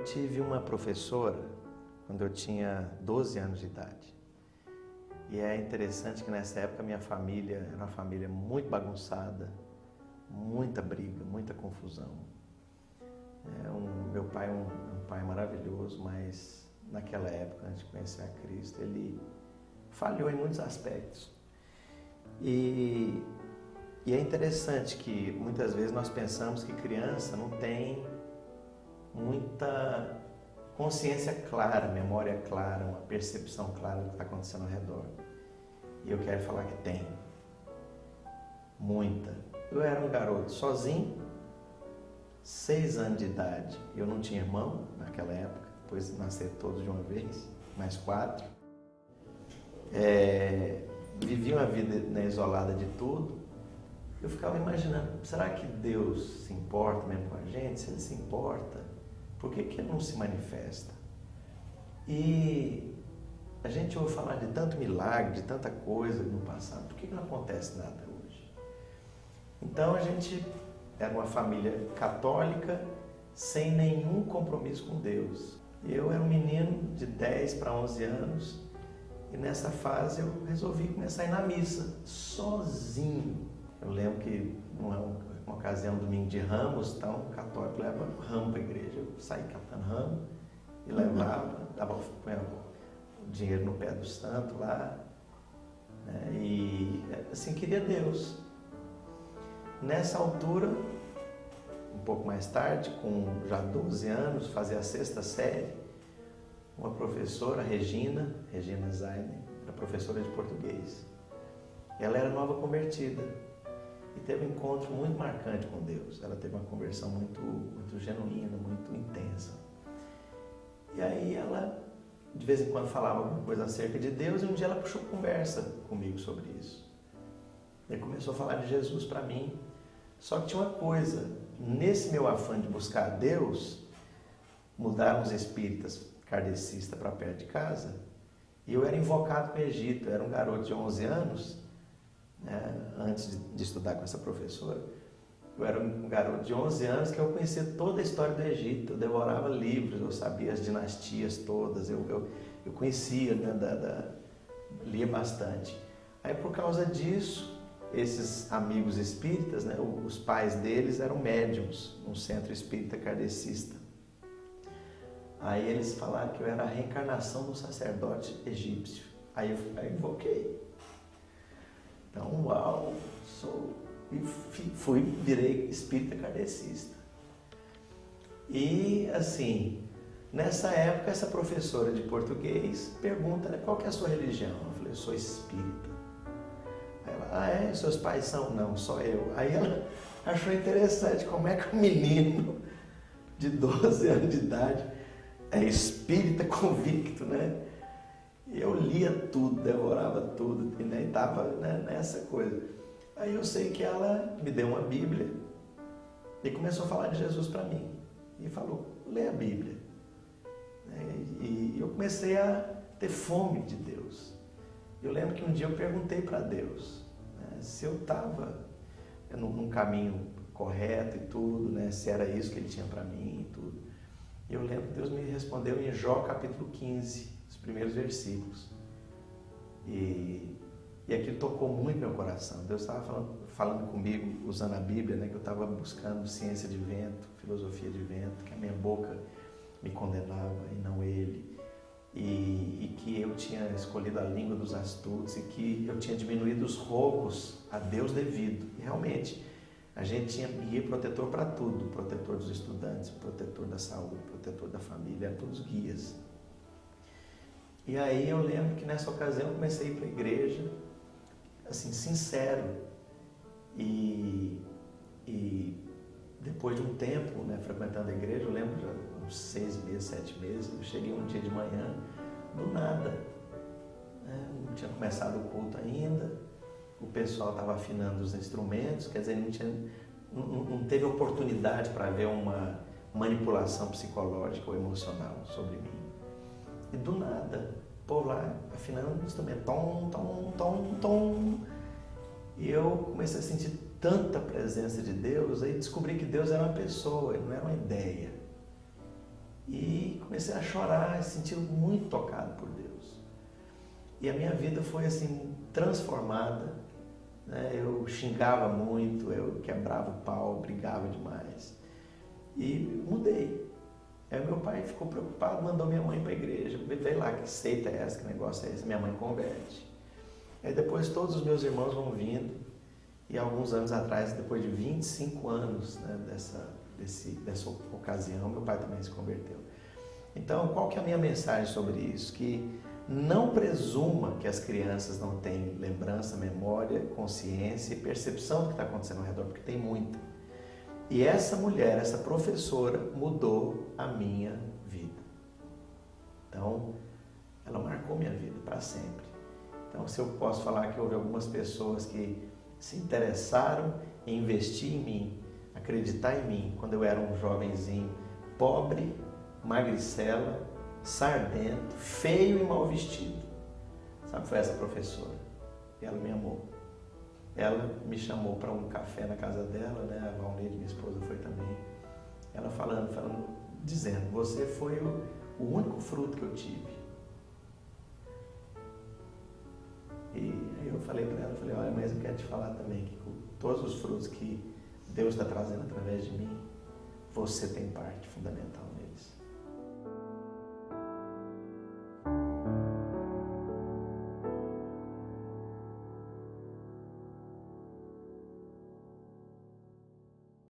tive uma professora quando eu tinha 12 anos de idade. E é interessante que nessa época minha família era uma família muito bagunçada, muita briga, muita confusão. Meu pai é um pai maravilhoso, mas naquela época, antes de conhecer a Cristo, ele falhou em muitos aspectos. E é interessante que muitas vezes nós pensamos que criança não tem muita consciência clara, memória clara, uma percepção clara do que está acontecendo ao redor. E eu quero falar que tem. Muita. Eu era um garoto sozinho, 6 anos de idade. Eu não tinha irmão naquela época, depois nasceram todos de uma vez, mais 4. Vivi uma vida isolada de tudo. Eu ficava imaginando, será que Deus se importa mesmo com a gente? Se Ele se importa, por que Ele não se manifesta? E a gente ouve falar de tanto milagre, de tanta coisa no passado, por que não acontece nada hoje? Então a gente era uma família católica sem nenhum compromisso com Deus. Eu era um menino de 10 para 11 anos e nessa fase eu resolvi começar a ir na missa, sozinho. Eu lembro que numa ocasião, domingo de Ramos, então o católico leva ramo para a igreja. Eu saí catando ramo e levava, punha o dinheiro no pé do santo lá, né? E assim queria Deus. Nessa altura, um pouco mais tarde, com já 12 anos, fazia a 6ª série, uma professora, Regina Zaiden, era professora de português. Ela era nova convertida e teve um encontro muito marcante com Deus. Ela teve uma conversão muito genuína, muito intensa. E aí ela, de vez em quando, falava alguma coisa acerca de Deus e um dia ela puxou conversa comigo sobre isso. E começou a falar de Jesus para mim. Só que tinha uma coisa, nesse meu afã de buscar a Deus, mudaram os espíritas kardecistas para perto de casa e eu era invocado para o Egito. Eu era um garoto de 11 anos, né, antes de estudar com essa professora. Eu era um garoto de 11 anos que eu conhecia toda a história do Egito, eu devorava livros, eu sabia as dinastias todas, eu conhecia, né, lia bastante. Aí por causa disso, esses amigos espíritas, né, os pais deles eram médiums num centro espírita kardecista. Aí eles falaram que eu era a reencarnação do sacerdote egípcio. Aí eu invoquei. Então, uau, virei espírita kardecista. E assim, nessa época, essa professora de português pergunta, né, qual que é a sua religião? Eu falei, eu sou espírita. Aí ela, seus pais são? Não, só eu. Aí ela achou interessante como é que um menino de 12 anos de idade é espírita convicto, né? Eu lia tudo, devorava tudo, e nem estava, né, nessa coisa. Aí eu sei que ela me deu uma Bíblia e começou a falar de Jesus para mim. E falou, lê a Bíblia. E eu comecei a ter fome de Deus. Eu lembro que um dia eu perguntei para Deus, né, se eu estava num caminho correto e tudo, né, se era isso que Ele tinha para mim e tudo. E eu lembro que Deus me respondeu em Jó capítulo 15, os primeiros versículos. E aquilo tocou muito meu coração. Deus estava falando comigo, usando a Bíblia, né, que eu estava buscando ciência de vento, filosofia de vento, que a minha boca me condenava e não Ele. E que eu tinha escolhido a língua dos astutos e que eu tinha diminuído os roubos a Deus devido. E realmente, a gente tinha guia protetor para tudo, protetor dos estudantes, protetor da saúde, protetor da família, todos guias. E aí eu lembro que nessa ocasião eu comecei a ir para a igreja, assim, sincero. E depois de um tempo, né, frequentando a igreja, eu lembro já uns 6 meses, 7 meses, eu cheguei um dia de manhã, do nada, né, não tinha começado o culto ainda, o pessoal estava afinando os instrumentos, quer dizer, não teve oportunidade para ver uma manipulação psicológica ou emocional sobre mim. E do nada, por lá, afinando o instrumento, tom, tom, tom, tom. E eu comecei a sentir tanta presença de Deus, aí descobri que Deus era uma pessoa, ele não era uma ideia. E comecei a chorar, senti muito tocado por Deus. E a minha vida foi assim, transformada, né? Eu xingava muito, eu quebrava o pau, brigava demais. E mudei. Aí meu pai ficou preocupado, mandou minha mãe para a igreja. Vê lá que seita é essa, que negócio é esse. Minha mãe converte. Aí depois todos os meus irmãos vão vindo. E alguns anos atrás, depois de 25 anos, né, dessa ocasião, meu pai também se converteu. Então, qual que é a minha mensagem sobre isso? Que não presuma que as crianças não têm lembrança, memória, consciência e percepção do que está acontecendo ao redor, porque tem muita. E essa mulher, essa professora, mudou a minha vida. Então, ela marcou minha vida para sempre. Então, se eu posso falar que houve algumas pessoas que se interessaram em investir em mim, acreditar em mim, quando eu era um jovenzinho pobre, magricela, sardento, feio e mal vestido. Sabe, foi essa professora. E ela me amou. Ela me chamou para um café na casa dela, né? A Valneide, minha esposa, foi também. Ela dizendo, você foi o único fruto que eu tive. E aí eu falei para ela, olha, mas eu quero te falar também que com todos os frutos que Deus está trazendo através de mim, você tem parte fundamental neles.